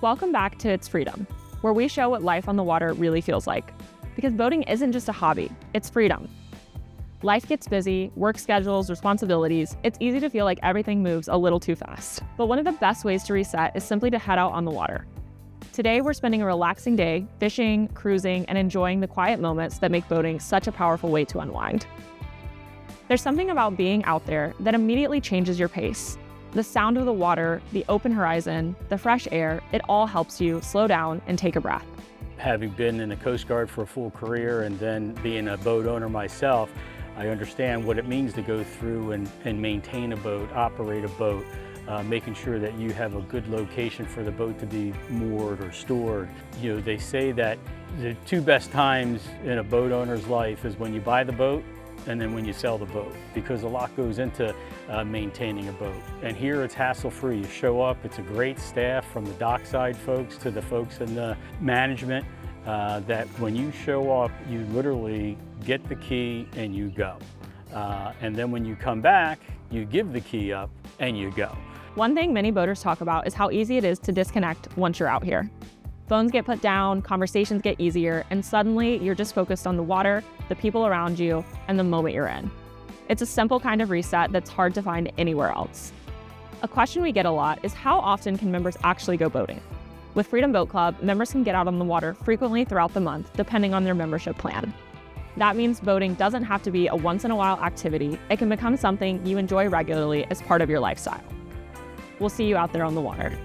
Welcome back to It's Freedom, where we show what life on the water really feels like. Because boating isn't just a hobby, it's freedom. Life gets busy, work schedules, responsibilities. It's easy to feel like everything moves a little too fast. But one of the best ways to reset is simply to head out on the water. Today, we're spending a relaxing day, fishing, cruising, and enjoying the quiet moments that make boating such a powerful way to unwind. There's something about being out there that immediately changes your pace. The sound of the water, the open horizon, the fresh air, it all helps you slow down and take a breath. Having been in the Coast Guard for a full career and then being a boat owner myself, I understand what it means to go through and maintain a boat, operate a boat, making sure that you have a good location for the boat to be moored or stored. You know, they say that the two best times in a boat owner's life is when you buy the boat and then when you sell the boat, because a lot goes into maintaining a boat. And here it's hassle-free. You show up, it's a great staff from the dockside folks to the folks in the management, that when you show up, you literally get the key and you go. And then when you come back, you give the key up and you go. One thing many boaters talk about is how easy it is to disconnect once you're out here. Phones get put down, conversations get easier, and suddenly you're just focused on the water, the people around you, and the moment you're in. It's a simple kind of reset that's hard to find anywhere else. A question we get a lot is how often can members actually go boating? With Freedom Boat Club, members can get out on the water frequently throughout the month, depending on their membership plan. That means boating doesn't have to be a once-in-a-while activity. It can become something you enjoy regularly as part of your lifestyle. We'll see you out there on the water.